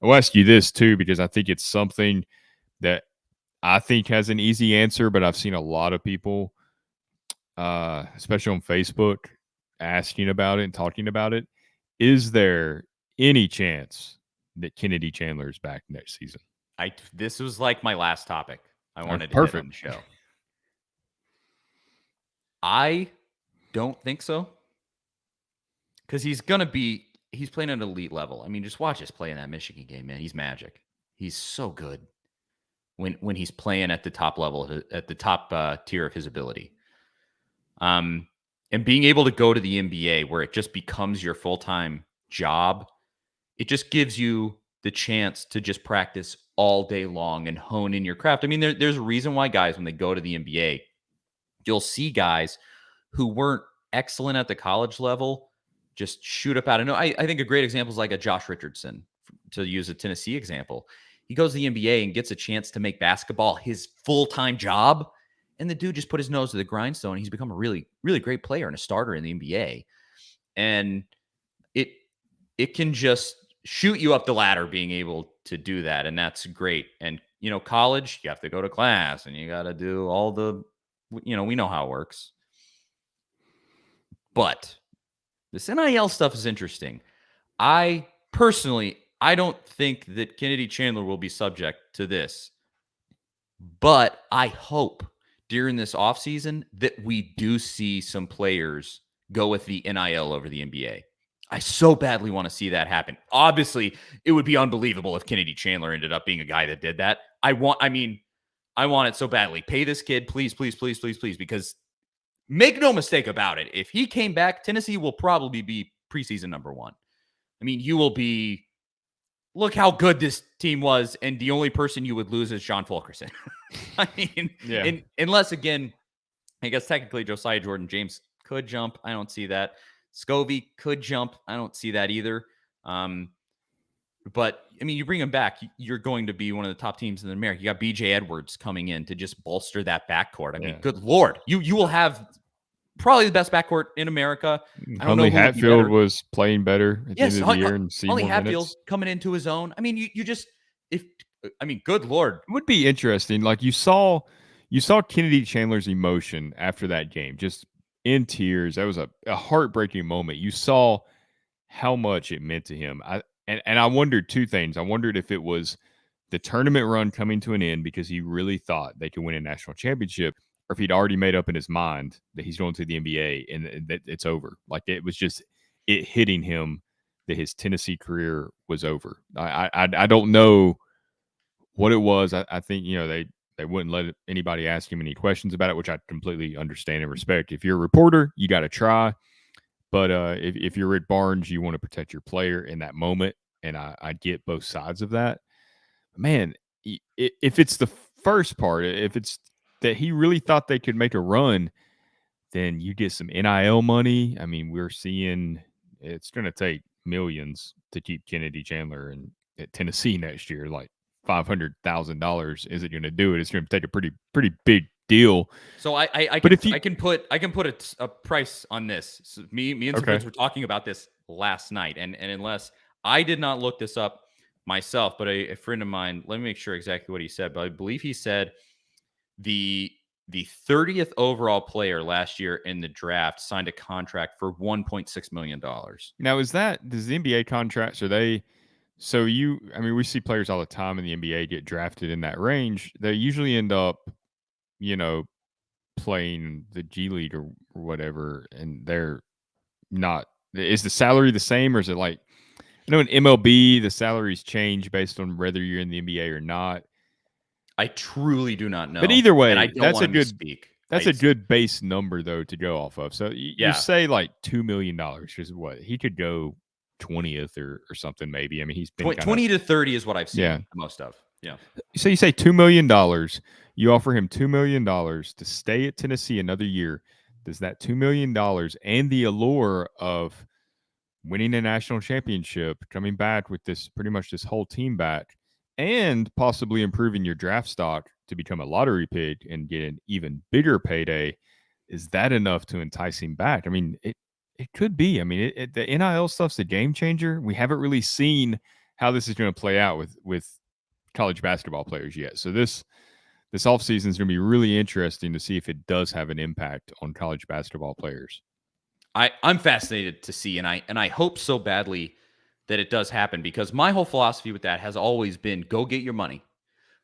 I'll ask you this too, because I think it's something that I think has an easy answer, but I've seen a lot of people, especially on Facebook, asking about it and talking about it. Is there any chance that Kennedy Chandler is back next season? This was like my last topic I wanted to hit on Perfect. the show. I don't think so, because he's playing at an elite level. I mean, just watch us play in that Michigan game, man. He's magic. He's so good when he's playing at the top level, at the top tier of his ability. And being able to go to the NBA where it just becomes your full-time job, it just gives you the chance to just practice all day long and hone in your craft. I mean, there's a reason why guys, when they go to the NBA, you'll see guys who weren't excellent at the college level just shoot up out of no. I think a great example is like a Josh Richardson, to use a Tennessee example. He goes to the NBA and gets a chance to make basketball his full-time job. And the dude just put his nose to the grindstone. He's become a really, really great player and a starter in the NBA. And it can just shoot you up the ladder being able to do that. And that's great. And, college, you have to go to class and you got to do all the, we know how it works. But this NIL stuff is interesting. I don't think that Kennedy Chandler will be subject to this. But I hope during this offseason that we do see some players go with the NIL over the NBA. I so badly want to see that happen. Obviously, it would be unbelievable if Kennedy Chandler ended up being a guy that did that. I want it so badly. Pay this kid, please, please, please, please, please, because make no mistake about it. If he came back, Tennessee will probably be preseason number one. I mean, you will be, look how good this team was, and the only person you would lose is John Fulkerson. I mean, Yeah. unless, again, I guess technically Josiah Jordan-James could jump. I don't see that. Scovey could jump. I don't see that either. But, I mean, you bring him back, you're going to be one of the top teams in America. You got B.J. Edwards coming in to just bolster that backcourt. I mean, good Lord. You will have probably the best backcourt in America. I don't know who Hatfield was playing better at the end of the year and see Huntley more Hatfield minutes. coming into his own. I mean, good Lord. It would be interesting. Like you saw Kennedy Chandler's emotion after that game, just in tears. That was a heartbreaking moment. You saw how much it meant to him. And I wondered two things. I wondered if it was the tournament run coming to an end because he really thought they could win a national championship, or if he'd already made up in his mind that he's going to the NBA and that it's over. Like it was just it hitting him that his Tennessee career was over. I don't know what it was. I think they wouldn't let anybody ask him any questions about it, which I completely understand and respect. If you're a reporter, you got to try. But if you're Rick Barnes, you want to protect your player in that moment, and I get both sides of that. Man, if it's the first part, if it's that he really thought they could make a run, then you get some NIL money. I mean, we're seeing it's going to take millions to keep Kennedy Chandler at Tennessee next year. Like $500,000 isn't going to do it. It's going to take a pretty big deal. So I can put a price on this. So me and some friends were talking about this last night, and unless I did not look this up myself, but a friend of mine, let me make sure exactly what he said, but I believe he said the 30th overall player last year in the draft signed a contract for $1.6 million. Now, does the NBA contracts, are they, we see players all the time in the NBA get drafted in that range. They usually end up, playing the G League or whatever, and they're not, is the salary the same, or is it like, I know in MLB, the salaries change based on whether you're in the NBA or not. I truly do not know. But either way, and I don't want to speak. That's a good base number, though, to go off of. So you say like $2 million, is what? He could go 20th or something, maybe. I mean, he's been 20 to 30 is what I've seen most of. Yeah. So you say $2 million. You offer him $2 million to stay at Tennessee another year. Does that $2 million and the allure of winning a national championship, coming back with pretty much this whole team back, and possibly improving your draft stock to become a lottery pick and get an even bigger payday, is that enough to entice him back? I mean, it could be. I mean, the NIL stuff's a game changer. We haven't really seen how this is going to play out with college basketball players yet. So this offseason is going to be really interesting to see if it does have an impact on college basketball players. I'm fascinated to see, and I hope so badly that it does happen, because my whole philosophy with that has always been go get your money,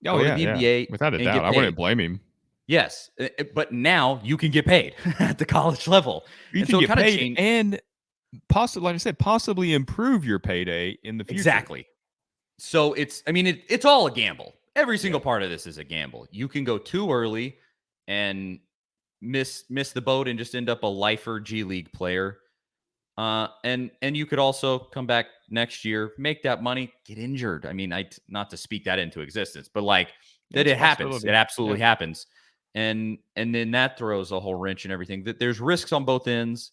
Oh go to yeah, the yeah, NBA without a and doubt. get I wouldn't paid. blame him. Yes, but now you can get paid at the college level, You and can so it get kind of paid changed. and possibly, like I said, possibly improve your payday in the future. Exactly. So it's all a gamble. Every Yeah. single part of this is a gamble. You can go too early and miss the boat and just end up a lifer G League player. And you could also come back next year, make that money, get injured. I mean, not to speak that into existence, but like Yeah, that it's a it happens. It possibility. absolutely Yeah. happens. And then that throws a whole wrench and everything. That there's risks on both ends.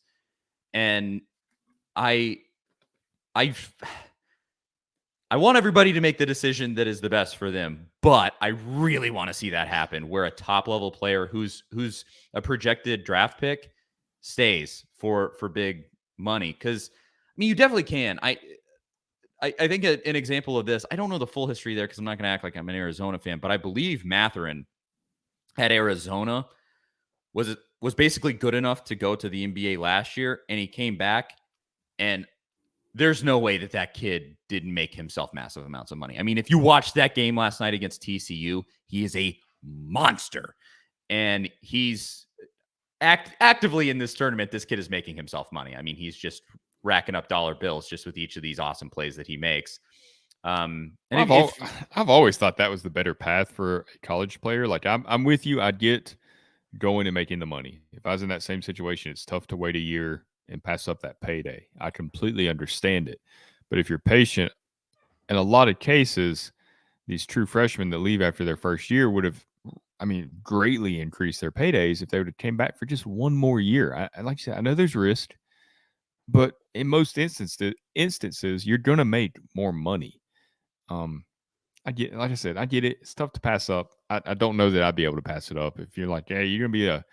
And I I I want everybody to make the decision that is the best for them, but I really want to see that happen where a top level player who's a projected draft pick stays for big money. Because I mean, you definitely can. I think an example of this. I don't know the full history there because I'm not going to act like I'm an Arizona fan, but I believe Matherin at Arizona was basically good enough to go to the NBA last year, and he came back, and there's no way that that kid didn't make himself massive amounts of money. I mean, if you watched that game last night against TCU, he is a monster, and he's actively in this tournament. This kid is making himself money. I mean, he's just racking up dollar bills just with each of these awesome plays that he makes. And Well, if I've always thought that was the better path for a college player. Like I'm with you. I'd get going and making the money. If I was in that same situation, it's tough to wait a year and pass up that payday. I completely understand it. But if you're patient, in a lot of cases, these true freshmen that leave after their first year would have, I mean, greatly increased their paydays if they would have came back for just one more year. I like you said, I know there's risk, but in most instances, you're gonna make more money. Um, I get, like I said, I get it. It's tough to pass up. I don't know that I'd be able to pass it up if you're like, hey, you're gonna be a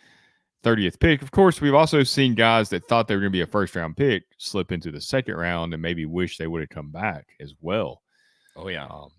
30th pick. Of course, we've also seen guys that thought they were gonna be a first round pick slip into the second round and maybe wish they would have come back as well. oh yeah, Um,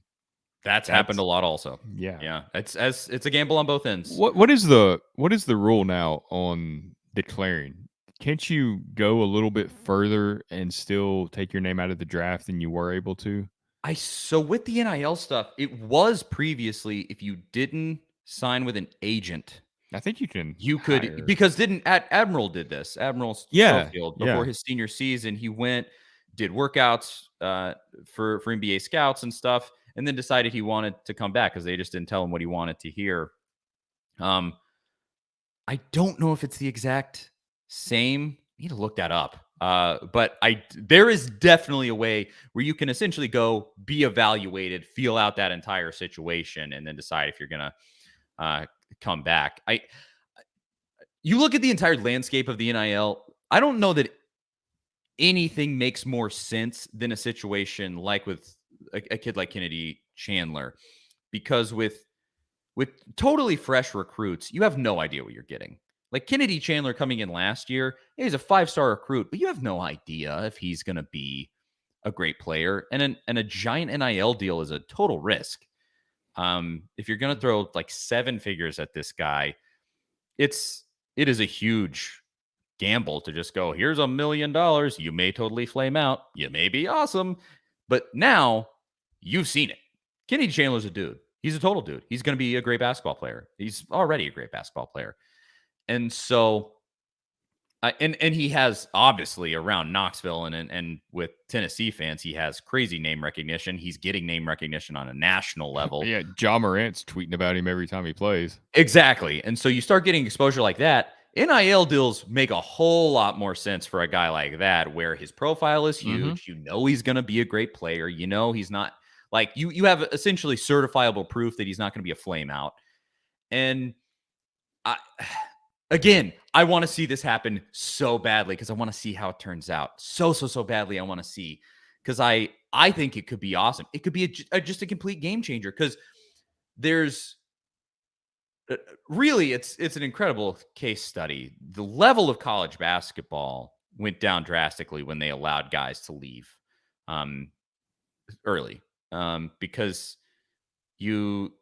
that's happened a that's lot also. yeah. Yeah, it's a gamble on both ends. What is the rule now on declaring? Can't you go a little bit further and still take your name out of the draft than you were able to? So with the NIL stuff, it was previously if you didn't sign with an agent, I think you can you could, hire. because didn't Admiral did this. Admiral Yeah, Schofield, before yeah. his senior season, he went, did workouts for NBA scouts and stuff, and then decided he wanted to come back because they just didn't tell him what he wanted to hear. Um, I don't know if it's the exact same. I need to look that up. But there is definitely a way where you can essentially go be evaluated, feel out that entire situation, and then decide if you're gonna come back. You look at the entire landscape of the NIL. I don't know that anything makes more sense than a situation like with a kid like Kennedy Chandler, because with totally fresh recruits, you have no idea what you're getting. Like Kennedy Chandler coming in last year, he's a 5-star recruit, but you have no idea if he's going to be a great player. And a giant NIL deal is a total risk. If you're going to throw like 7 figures at this guy, it is a huge gamble to just go, here's $1 million. You may totally flame out. You may be awesome. But now you've seen it. Kennedy Chandler's a dude. He's a total dude. He's going to be a great basketball player. He's already a great basketball player. And so, and he has obviously around Knoxville and with Tennessee fans, he has crazy name recognition. He's getting name recognition on a national level. Yeah, John Morant's tweeting about him every time he plays. Exactly. And so you start getting exposure like that. NIL deals make a whole lot more sense for a guy like that, where his profile is Mhm. huge. You know he's going to be a great player. You know he's not, like, you have essentially certifiable proof that he's not going to be a flame out. And I, again, I want to see this happen so badly because I want to see how it turns out. So badly I want to see, because I think it could be awesome. It could be just a complete game changer, because there's really it's an incredible case study. The level of college basketball went down drastically when they allowed guys to leave. Um, early, because you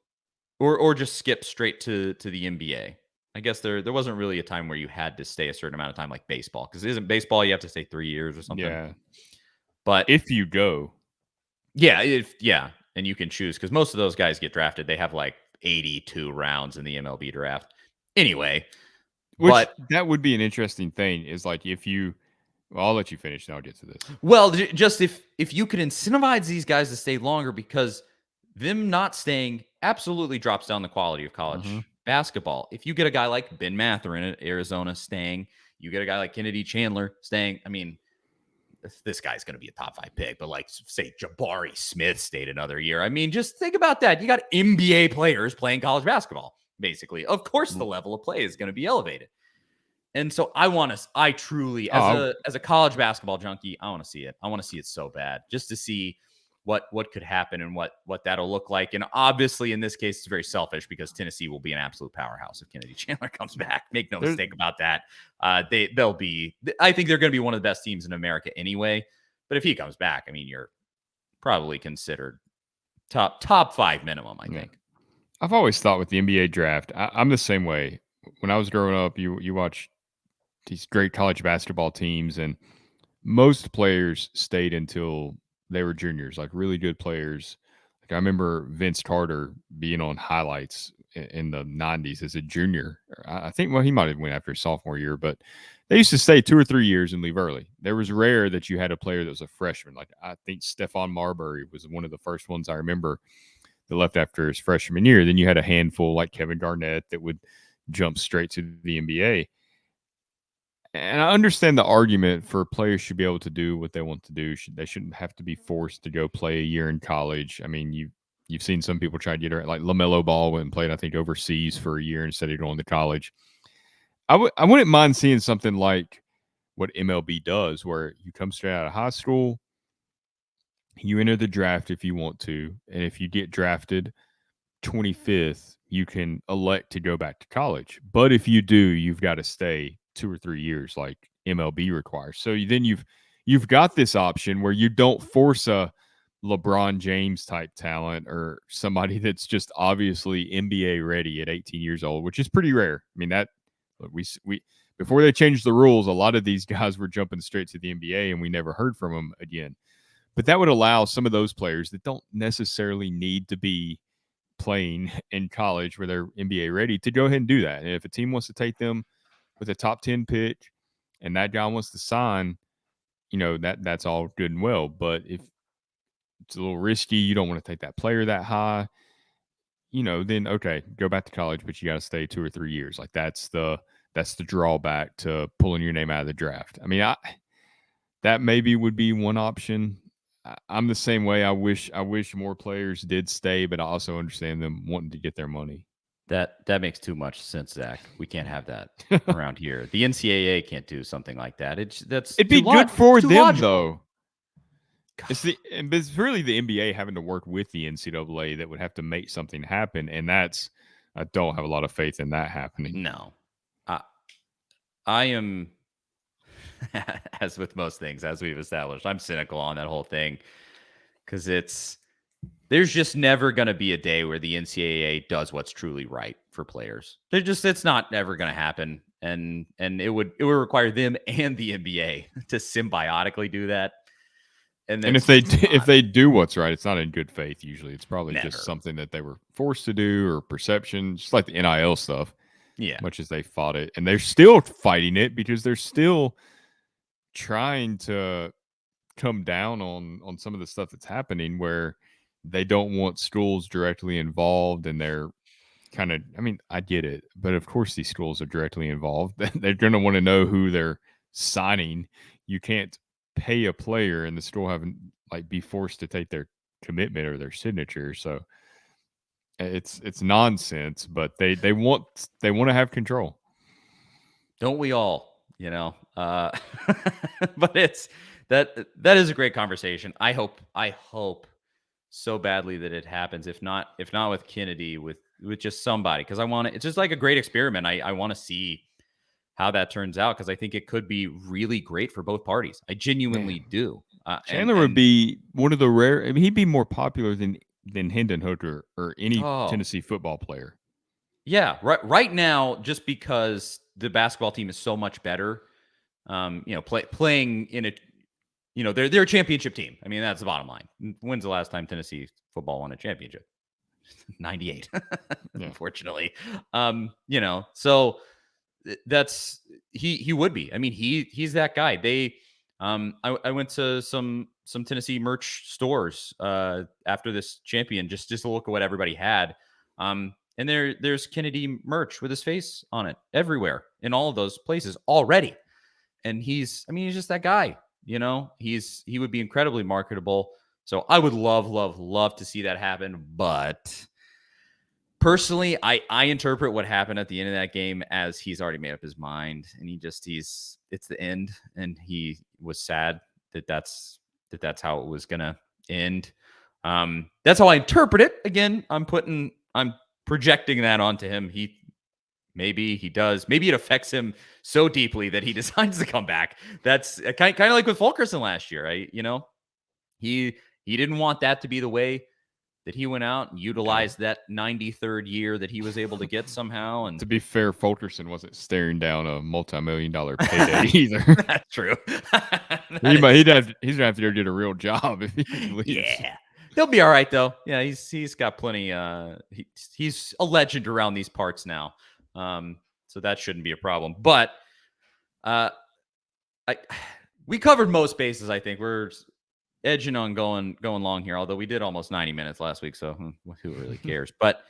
or just skip straight to the NBA. I guess there wasn't really a time where you had to stay a certain amount of time like baseball, because isn't baseball you have to stay 3 years or something. Yeah. But If you go. yeah, and you can choose because most of those guys get drafted. They have like 82 rounds in the MLB draft. Anyway, Which but that would be an interesting thing is like if you well, I'll let you finish and I'll get to this. well, just if you could incentivize these guys to stay longer, because them not staying absolutely drops down the quality of Mhm. college basketball. If you get a guy like Ben Mathurin at Arizona staying, you get a guy like Kennedy Chandler staying. I mean, this guy's going to be a top 5 pick, but like say Jabari Smith stayed another year. I mean, just think about that. You got NBA players playing college basketball, basically. Of course, the level of play is going to be elevated. And so I truly, Oh, as a college basketball junkie, I want to see it. I want to see it so bad, just to see what could happen and what that'll look like. And obviously, in this case, it's very selfish because Tennessee will be an absolute powerhouse if Kennedy Chandler comes back. Make no there mistake about that. They'll be. I think they're going to be one of the best teams in America anyway. But if he comes back, I mean, you're probably considered top 5 minimum. I yeah. think. I've always thought with the NBA draft, I'm the same way. When I was growing up, you watch these great college basketball teams, and most players stayed until they were juniors, like really good players. Like I remember Vince Carter being on highlights in the '90s as a junior. I think well he might have went after his sophomore year, but they used to stay 2 or 3 years and leave early. There was rare that you had a player that was a freshman. Like I think Stephon Marbury was one of the first ones I remember that left after his freshman year. Then you had a handful like Kevin Garnett that would jump straight to the NBA. And I understand the argument for players should be able to do what they want to do. They shouldn't have to be forced to go play a year in college. I mean, you've seen some people try to get her like LaMelo Ball went and played, I think, overseas for a year instead of going to college. I wouldn't mind seeing something like what MLB does, where you come straight out of high school, you enter the draft if you want to, and if you get drafted, 25th, you can elect to go back to college. But if you do, you've got to stay 2 or 3 years like MLB requires. So then you've got this option where you don't force a LeBron James type talent or somebody that's just obviously NBA ready at 18 years old, which is pretty rare. I mean that we before they changed the rules, a lot of these guys were jumping straight to the NBA and we never heard from them again. But that would allow some of those players that don't necessarily need to be playing in college where they're NBA ready to go ahead and do that. And if a team wants to take them with a top 10 pick and that guy wants to sign, that's all good and well. But if it's a little risky, you don't want to take that player that high, then okay, go back to college, but you got to stay 2 or 3 years. Like that's the drawback to pulling your name out of the draft. I mean, that maybe would be one option. I'm the same way. I wish more players did stay, but I also understand them wanting to get their money. That makes too much sense, Zach. We can't have that around here. The NCAA can't do something like that. That's It'd be good it's for too them logical. though. It's really the NBA having to work with the NCAA that would have to make something happen, and I don't have a lot of faith in that happening. No, I I am as with most things, as we've established. I'm cynical on that whole thing because there's just never going to be a day where the NCAA does what's truly right for players. It's not ever going to happen, and it would require them and the NBA to symbiotically do that, and And that's just if not they do what's right, it's not in good faith. Usually, it's probably just never. something that they were forced to do or perception, just like the NIL stuff. Yeah, Much as they fought it, and they're still fighting it because they're still trying to come down on some of the stuff that's happening where they don't want schools directly involved and they're kind of I mean, I get it, but of course these schools are directly involved. They're going to want to know who they're signing. You can't pay a player and the school haven't like be forced to take their commitment or their signature. So it's nonsense, but they want to have control. don't we all? But that is a great conversation. I hope so badly that it happens. If not with Kennedy, with just somebody, because I want it. It's just like a great experiment. I want to see how that turns out because I think it could be really great for both parties. I Yeah. genuinely do. Chandler would And be one of the rare. I mean, he'd be more popular than Hendon Hooker or any oh Tennessee football player. yeah, right now, just because the basketball team is so much better, playing in a, they're a championship team. I mean, that's the bottom line. When's the last time Tennessee football won a championship? 98, Yeah. unfortunately. So that's he would be. I mean, he's that guy. I went to some Tennessee merch stores after this champion just to look at what everybody had. And there's Kennedy merch with his face on it everywhere in all of those places already. And he's just that guy. He would be incredibly marketable. So I would love to see that happen. But personally, I interpret what happened at the end of that game as he's already made up his mind, and it's the end, and he was sad that's how it was gonna end. That's how I interpret it. Again, I'm projecting that onto him. Maybe he does. Maybe it affects him so deeply that he decides to come back. That's kind of like with Fulkerson last year, right? He didn't want that to be the way that he went out and utilized that 93rd year that he was able to get somehow. And To be fair, Fulkerson wasn't staring down a multi-million-dollar payday either. That's true. He's gonna have to do a real job if he leaves. Yeah, he'll be all right though. Yeah, he's got plenty. He's a legend around these parts now, so that shouldn't be a problem. But we covered most bases. I think we're edging on going long here. Although we did almost 90 minutes last week, so who really cares? But